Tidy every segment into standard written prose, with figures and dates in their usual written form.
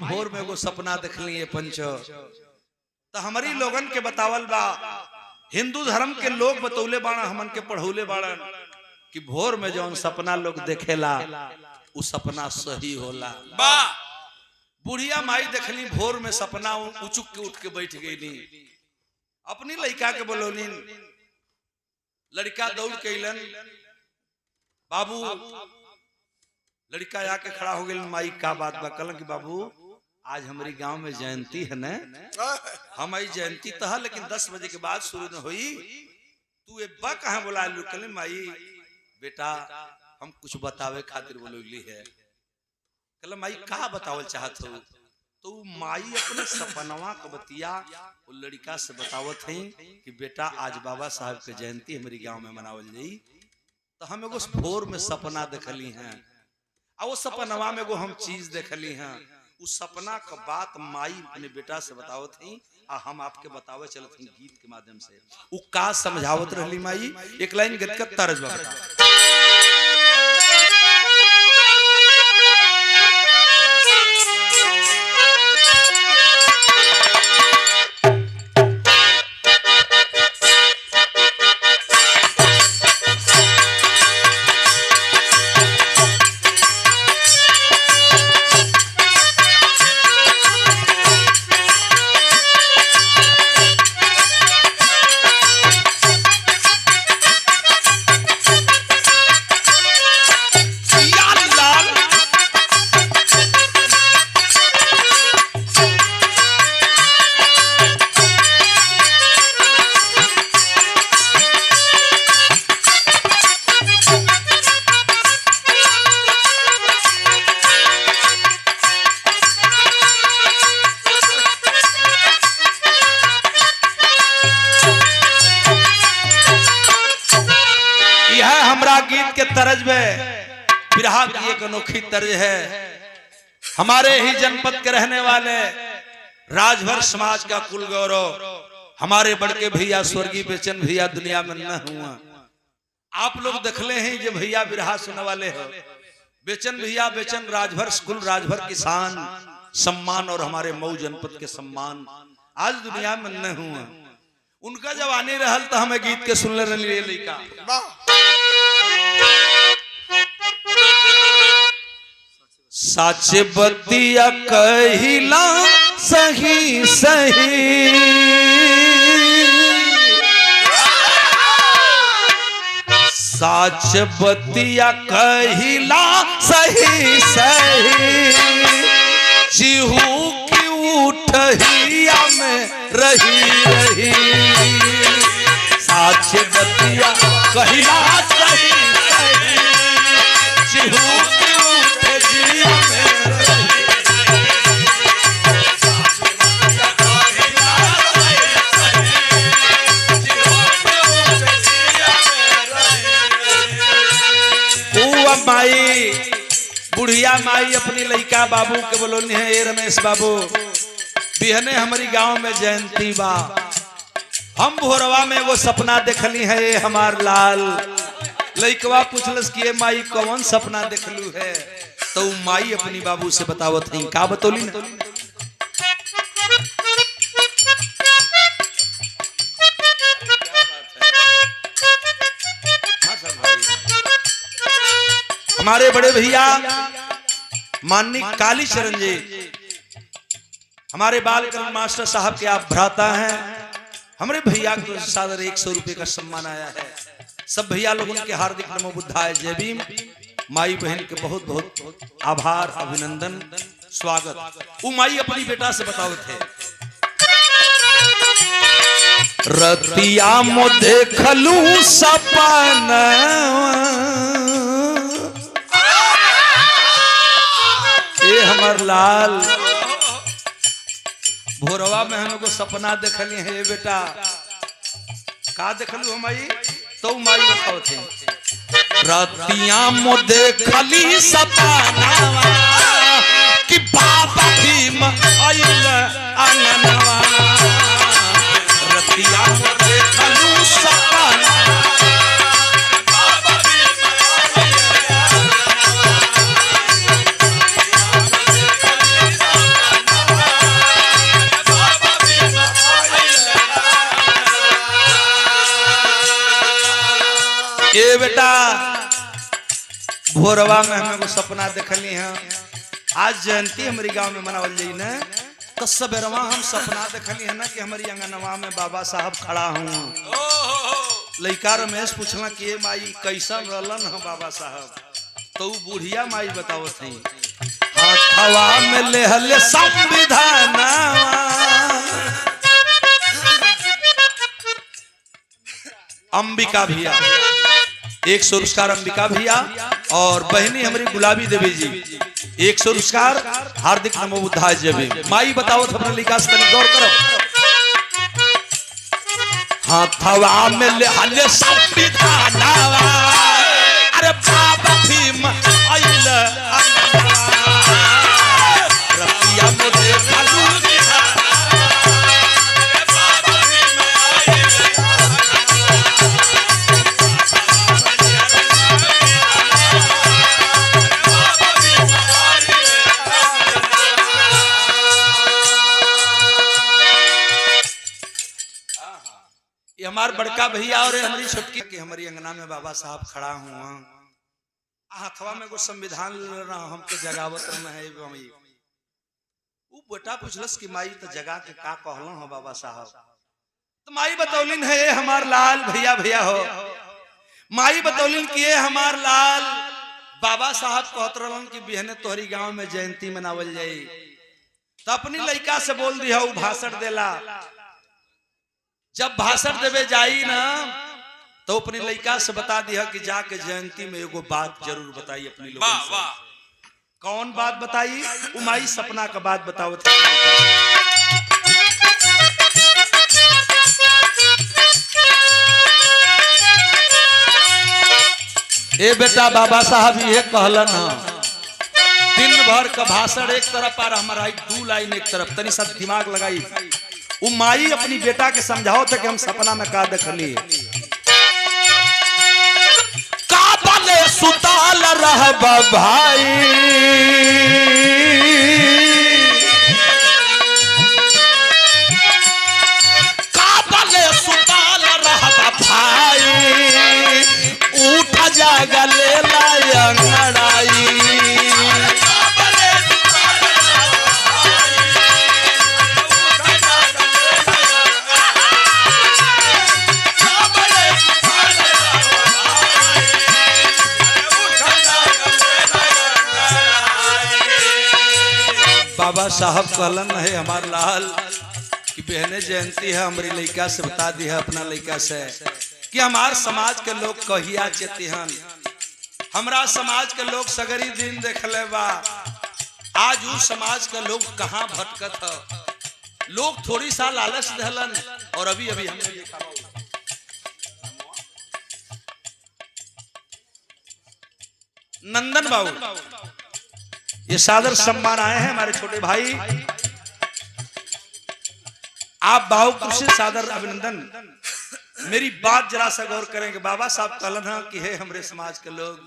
भोर में वो सपना देख लिए पंचो तो हमारी लोगन के बतावल बा हिंदू धर्म के लोग बतौले बाड़ा हमन के पढ़ौले बाड़न कि भोर में जौन सपना लोग देखेला उ सपना सही होला। बा बुढ़िया माई देखली भोर में सपना उचुक के उठ के बैठ गईली अपनी लड़का के बोलोली लड़का दौड़ के अलन बाबू लड़का आके खड़ा हो गया माई का बात बा कहलन कि बाबू आज हमारी गांव में जयंती है न हमारी जयंती तो है लेकिन 10 बजे के बाद शुरू न हुई तू एक बा कहाँ बोला लू कहले माई बेटा हम कुछ बतावे खातिर बोलोली है कहले माई का बतावल चाहत हो तो माई अपने सपनवा के बतिया वो लड़का से बतावत है कि बेटा आज बाबा साहब के जयंती हमारी गांव में मनावल जाई तो हम एगो भोर में सपना देखली हैं और वो सपनवा में एगो हम चीज देखली हैं उस सपना का बात माई अपने बेटा से बतावत थी आ हम आपके बतावे चलत हई गीत के माध्यम से उ का समझावत रहली माई एक लाइन गीत का तर्ज बता गीत के तर्ज में बिरहा की एक अनोखी तर्ज है। हमारे ही जनपद के रहने वाले राजभर समाज का कुल गौरव हमारे बड़के भैया स्वर्गीय बेचन भैया दुनिया में न हुआ। आप लोग देखले हैं जो भैया बिरहा सुनने वाले हो बेचन भैया बेचन राजभर कुल राजभर किसान सम्मान और हमारे मऊ जनपद के सम्मान आज दुनिया में न हुआ। उनका जब आने रहल तो हमें गीत के सुनने रही लड़का साच बतिया कहिला सही सही साच बतिया कहिला सही सही चिहू की उठहिया में रही रही साच बतिया कहिला सही सही चिहू की उठहिया में माई बुढ़िया माई अपनी लड़का बाबू के बोलोनी है ए रमेश बाबू बिहने हमारी गांव में जयंती बा हम भोरवा में वो सपना देखली है ए हमार लाल लड़कवा पूछलस कि माई कौन सपना देखलू है तो माई अपनी बाबू से बतावत है का बतौली न हमारे बड़े भैया माननीय काली चरण जी हमारे बाल कल्याण मास्टर साहब के आप भ्राता हैं। हमारे भैया को सादर 100 रुपए का सम्मान आया है। सब भैया लोगों के हार्दिक नमो बुद्धाय जय भीम। माई बहन के बहुत बहुत आभार अभिनंदन स्वागत। वो माई अपनी बेटा से बताओ थे रतिया मो देखलू सपना ये हमार लाल भोरवा में हमको सपना देखली है बेटा का देखलू हमारी तो माई बताओ थे रतिया मो देखली सपना कि बाबा भीम आइल आंगनवा रतिया मो देखलू सपना बेटा भोरवा में हमें को सपना देखली है, आज जयंती हमारी गांव में मनावल जाई ना, तो सबेरवा हम सपना देखली है ना कि हमारी अंगनवा में बाबा साहब खड़ा हूँ। लइका रमेश पूछला कि माई कैसा रहलन है बाबा साहब, तो बुढ़िया माई बतावत है हाथवा में लेहले संविधान, अंबिका भैया 100 पुरस्कार अंबिका भैया और बहनी हमारी गुलाबी देवी जी 100 पुरस्कार हार्दिक नमो बुद्धाय जय। माई बताओ अपने लिखा गौर करो हाथवा में ले हले संविधान, अरे बाबा भीम आइल रतिया में देखा हमार बड़का भैया और हमारी छोटकी कि हमारी अंगना में बाबा साहब खड़ा हुआ, हाथवा में कुछ संविधान हमके जगावत रहना है। वो बेटा पूछलस कि माई तो जगा के का कहलो हो बाबा साहब, तो माई बतौलिन है ये हमार लाल भैया भैया हो, माई बतौलिन कि ये हमार लाल बाबा साहब कहत रहलन कि बिहने तोहरी गांव में जयंती मनावल जाई, तो अपनी लड़का से बोल दिया वो भाषण देला। जब भाषण देवे जाई ना तो अपनी लड़का से बता दिया कि जाके जयंती में एगो बात जरूर बताई अपनी लोगों से। कौन बात बताई? उमाई सपना का बात बताओ। ए बेटा बाबा साहब ये कहलन दिन भर का भाषण एक तरफ और हमारा 2 लाइन एक तरफ, तनी सा दिमाग लगाई। उमाई अपनी बेटा के समझाओ थे कि हम सपना में का देखली का बले सुताल रहब भाई, का बले सुताल रहब भाई, उठ जागा ले अंगड़ाई, बाबा साहब कहलन है हमार लाल कि बहने जयंती है, हमारी लड़का से बता दी है अपना लड़का से कि हमार समाज के लोग कहिया चेतिहन, हमरा समाज के लोग सगरी दिन देख ले बा, आज उस समाज के लोग कहाँ भटकत है, लोग थोड़ी सा लालच दहलन और अभी अभी हमने देखा नंदन बाबू ये सादर सम्मान आए हैं हमारे छोटे भाई, आप बाहु कृषि सादर अभिनंदन। मेरी बात जरा सा गौर करेंगे, बाबा साहब कहलन है कि हे हमरे समाज के लोग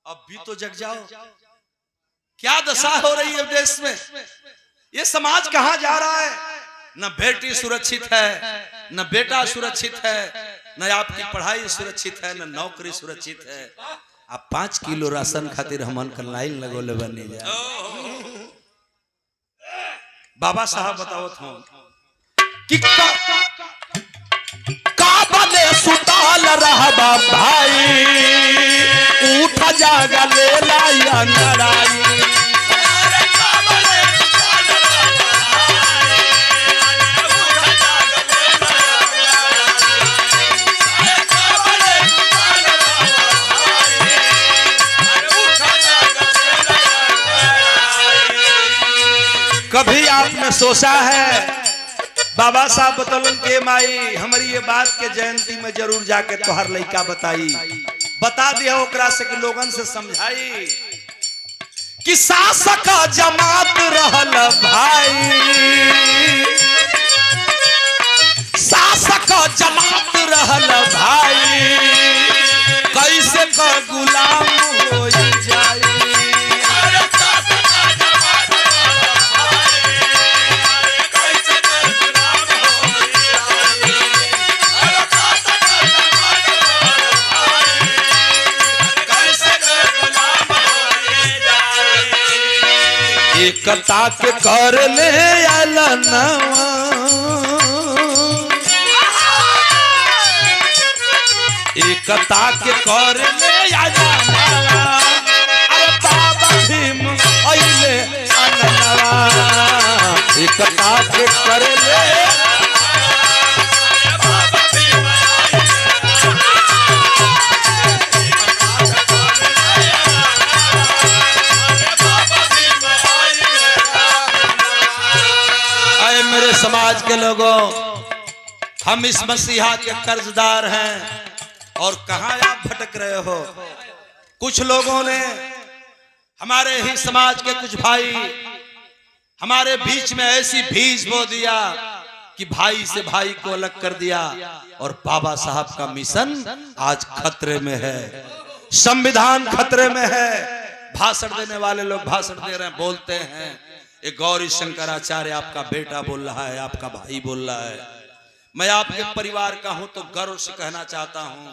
अब भी तो जग जाओ, क्या दशा हो रही है देश में, ये समाज कहां जा रहा है, न बेटी सुरक्षित है, न बेटा सुरक्षित है, न आपकी पढ़ाई सुरक्षित है, न नौकरी सुरक्षित है। आप 5 किलो राशन खातिर हमन का लाइन लगोले बनी जा। बाबा साहब बताओ कि का बले सुताल रहबा भाई, उठ जागा ले लाया नराई, कभी आपने सोचा है बाबा साहब बतौलन के माई हमारी ये बात के जयंती में जरूर जाके तोहर लड़का बताई, बता दिया ओकरा से कि लोगन से समझाई कि शासक जमात रहल भाई, शासक जमात रहल भाई, कैसे का गुलाम हो जाए, एकता के कर ले अलनवा एकता के कर ले अलनवा अरे बाबा भीम अइले अलनवा एकता के कर ले मेरे समाज के लोगों, हम इस मसीहा के कर्जदार हैं और कहां आप भटक रहे हो। कुछ लोगों ने हमारे ही समाज के कुछ भाई हमारे बीच में ऐसी बीज बो दिया कि भाई से भाई को अलग कर दिया और बाबा साहब का मिशन आज खतरे में है, संविधान खतरे में है। भाषण देने वाले लोग भाषण दे रहे हैं, बोलते हैं एक गौरी शंकराचार्य आपका बेटा बोल रहा है, आपका भाई बोल रहा है। मैं आपके परिवार का हूं तो गर्व से कहना चाहता हूं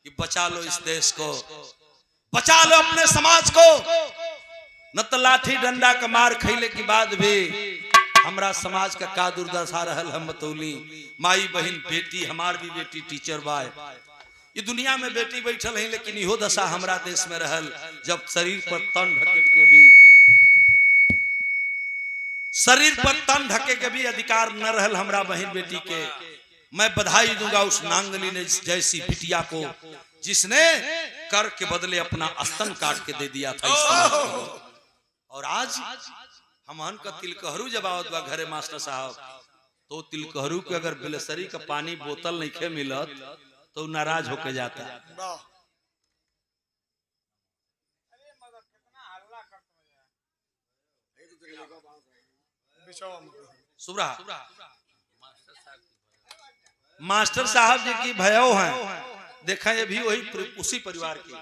कि बचा लो इस देश को, बचा लो अपने समाज को। न तो लाठी डंडा का मार खैले के बाद भी हमारा समाज का का दुर्दशा रहल हम बतौली। माई बहन बेटी, हमार भी बेटी टीचर बाय, ये दुनिया में बेटी बैठल है, लेकिन इहो दशा हमारा देश में रहल जब शरीर पर तन ढके के भी अधिकार न रहल हमरा बहन बेटी के। मैं बधाई दूंगा उस नांगली ने जैसी बिटिया को जिसने कर के बदले अपना स्तन काट के दे दिया था इस समाज को। और आज हमन का तिलकहरू जब आवत बा घरे मास्टर साहब, तो तिलकहरू के अगर बिलसरी का पानी बोतल नहीं खे मिलत तो नाराज होके जाता। सुब्रा मास्टर साहब जी की भयो हैं, देखा ये भी वही उसी परिवार की।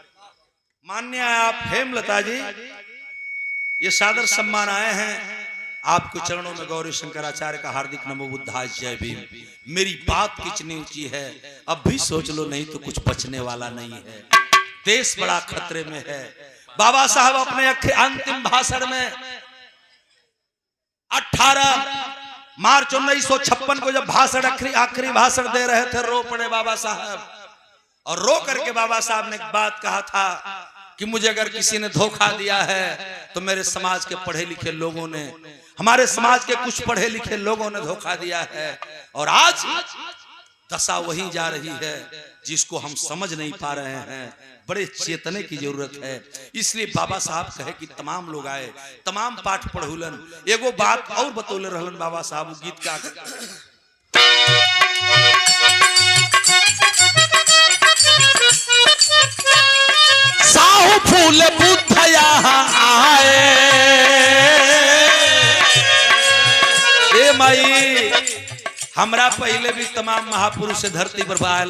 मान्य आप हेमलता जी, ये सादर सम्मान आए हैं आपके चरणों में। गौरी शंकराचार्य का हार्दिक नमो बुद्धाय जय भीम। मेरी बात कितनी ऊंची है, अब भी सोच लो, नहीं तो कुछ बचने वाला नहीं है। देश बड़ा खतरे में है। बाबा साहब अपने अंतिम भाषण में 18 मार्च 1956 को जब भाषण आखिरी भाषण दे रहे थे, रो पड़े बाबा साहब। और रो करके बाबा साहब ने एक बात कहा था कि मुझे अगर किसी ने धोखा दिया है तो मेरे समाज के पढ़े लिखे लोगों ने, हमारे समाज के कुछ पढ़े लिखे लोगों ने धोखा दिया है। और आज दशा वही जा रही है जिसको हम समझ नहीं पा रहे हैं। बड़े चेतने की जरूरत है। इसलिए बाबा साहब कहे कि तमाम लोग आए, तमाम पाठ पढ़ुलन। एगो बात और बतौले रहलन बाबा साहब, गीत का साहु फूल बुद्ध यहाँ आए। ए माई, हमरा पहले भी तमाम महापुरुष से धरती पर बाहर,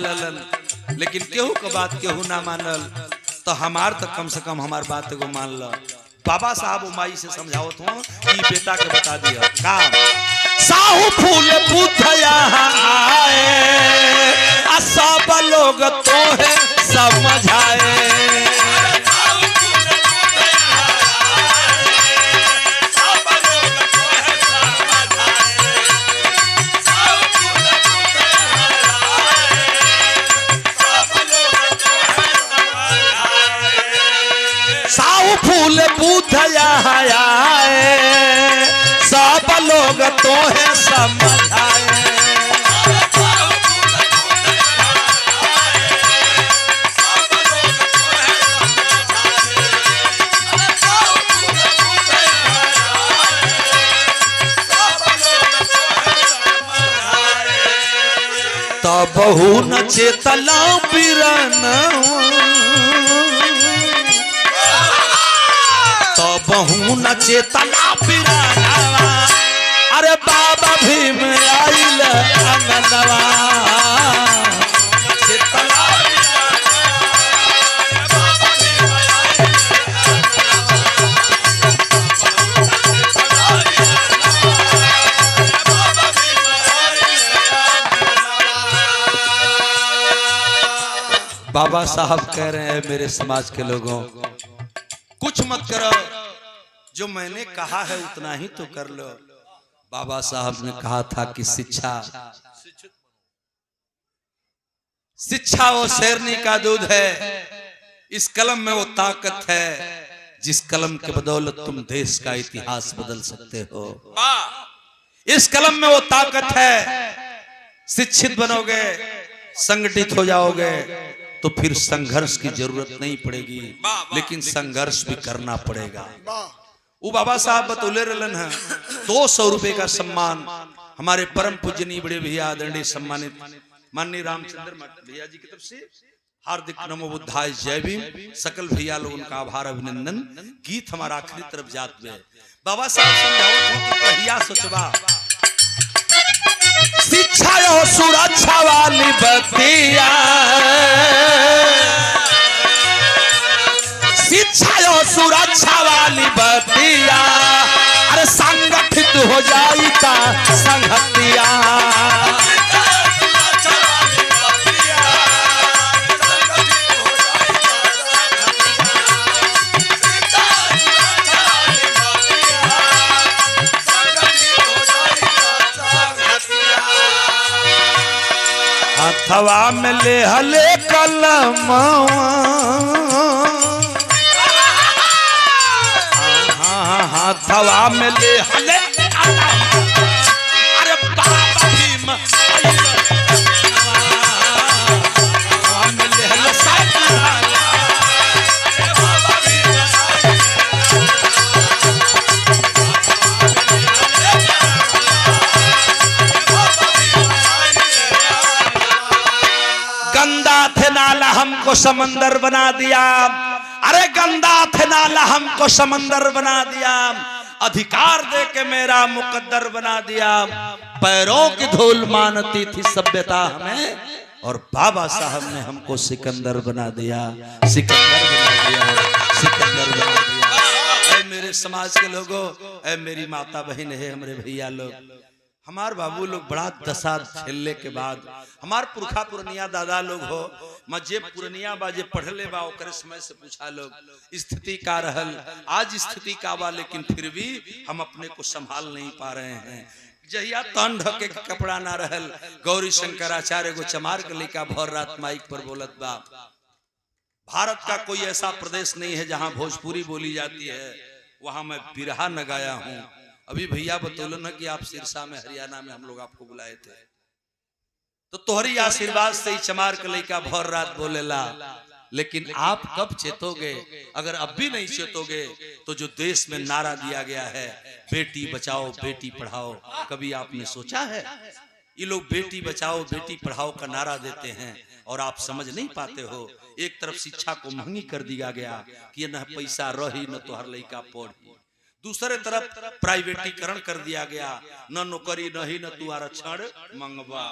लेकिन केहू का बात केहू ना मानल, तो हमार तो कम से कम हमार बात को मान लो। बाबा साहब माई से समझावत हो कि बेटा के बता दिया काम। साहु फूल बुद्ध यहाँ आए, सब लोग तो है समझाए। साहु फूल बुद्ध यहाँ आए, सब लोग तो है समझाए। तब बहु न चेतला बिरनवा, बहु न चेतना पिरानवा। अरे बाबा भीम आइल अंगनवा, चेतना बाबा साहब कह रहे हैं मेरे समाज के लोगों, कुछ मत करो, जो मैंने कहा है उतना ही तो कर लो। बाबा साहब ने कहा था कि शिक्षा वो शेरनी का दूध है, इस कलम में वो ताकत है जिस कलम के बदौलत तुम देश का इतिहास बदल सकते हो। इस कलम में वो ताकत है, शिक्षित बनोगे, संगठित हो जाओगे तो फिर संघर्ष की जरूरत नहीं पड़ेगी, लेकिन संघर्ष भी करना पड़ेगा। वो बाबा साहब बतौले रहलन है 200 रुपए का सम्मान हमारे परम पूजनीय बड़े भैया आदरणीय सम्मानित माननीय रामचंद्र भैया जी की तरफ से हार्दिक नमो बुद्धाय जय भीम। सकल भैया लोग उनका आभार अभिनंदन। गीत हमारा आखिरी तरफ जात में बाबा साहब समझावत हो कि कहिया सोचबा शिक्षा यो सुरक्षा वाली बतिया, शिक्षा यो सुरक्षा वाली बतिया, अरे संगठित हो जाई का संगतिया। हथवा में ले हले कलम, हथवा में ले हले अरे बाबा भीम ले हले गंदा थे नाला हमको समंदर बना दिया, अरे गंदा थे नाला हमको समंदर बना दिया, अधिकार दे के मेरा मुकद्दर बना दिया, पैरों की धूल मानती थी सभ्यता हमें और बाबा साहब ने हमको सिकंदर बना दिया, सिकंदर बना दिया, सिकंदर बना दिया। ऐ मेरे समाज के लोगों, ऐ मेरी माता बहन है, हमारे भैया लोग, हमार बाबू लोग बड़ा दशा झेलने के बाद हमार पुरखा पुरनिया दादा लोग हो मजे पुरनिया बाजे पढ़ले बा ओकरे समय से पूछा लोग स्थिति का रहल, आज स्थिति का बा, लेकिन फिर भी हम अपने को संभाल नहीं पा रहे हैं। जहिया तन ढके के कपड़ा ना रहल, गौरी शंकराचार्य को चमार के लेकर भर रात माइक पर बोलत बा। भारत का कोई ऐसा प्रदेश नहीं है जहां भोजपुरी बोली जाती है, वहां मैं बिरहा न गाया हूं। अभी भैया बतौलो ना कि आप सिरसा में हरियाणा में हम लोग आपको बुलाए थे, तो तोहरी आशीर्वाद से ही चमार के लइका भर रात बोलेला, लेकिन आप कब चेतोगे? अगर अब भी नहीं चेतोगे तो जो देश में नारा दिया गया है बेटी बचाओ बेटी पढ़ाओ, कभी आपने सोचा है? ये लोग बेटी बचाओ बेटी पढ़ाओ का नारा देते हैं और आप समझ नहीं पाते हो। एक तरफ शिक्षा को महंगी कर दिया गया कि न पैसा रही न तोहर लइका पढ़ी, दूसरे तरफ प्राइवेटीकरण कर दिया गया, न नौकरी नहीं न तू आरक्षण मंगवा,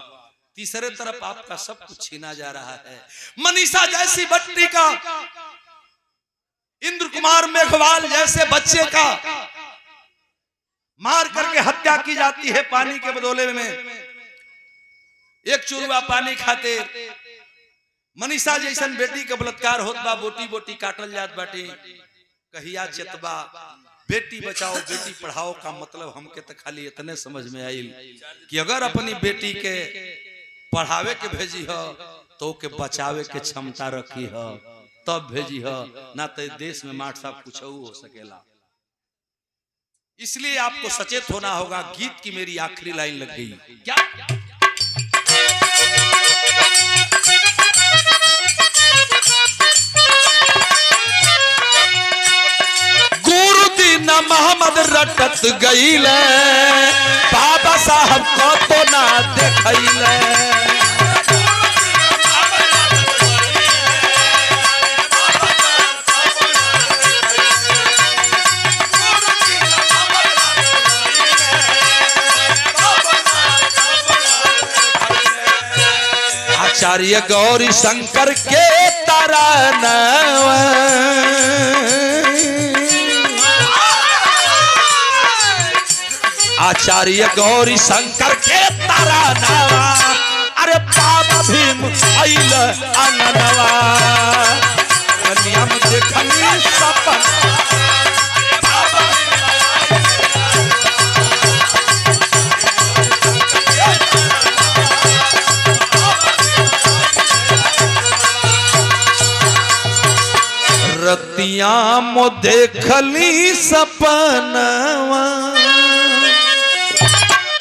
तीसरे तरफ आपका सब कुछ छीना जा रहा है। मनीषा जैसी बट्टी का, इंद्र कुमार मेघवाल जैसे बच्चे का मार करके हत्या की जाती है पानी के बदले में, एक चुरुआ पानी खाते। मनीषा जैसन बेटी का बलात्कार होत बा, बोटी बोटी काटल जात बाटे। कहिया चेतबा बेटी बचाओ बेटी पढ़ाओ का मतलब हमके तो खाली इतने समझ में आइल कि अगर अपनी बेटी के पढ़ावे के भेजी हो तो के बचावे के क्षमता रखी हो तब भेजी हो, ना तो देश में माठ साहब कुछ हो सकेला। इसलिए आपको सचेत होना होगा। गीत की मेरी आखिरी लाइन लग गई क्या? गुरुदीन मोहम्मद रटत गईले, बाबा साहब को तो ना देखैले। आचार्य गौरी शंकर के तरनव, आचार्य गौरी शंकर के तरनवा, अरे बाबा भीम आइल अंगनवा, कन्या में देखनी सपन बाबा रतिया मो देखली सपनवा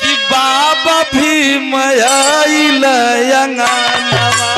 कि बाबा भी मयाइल अंगनवा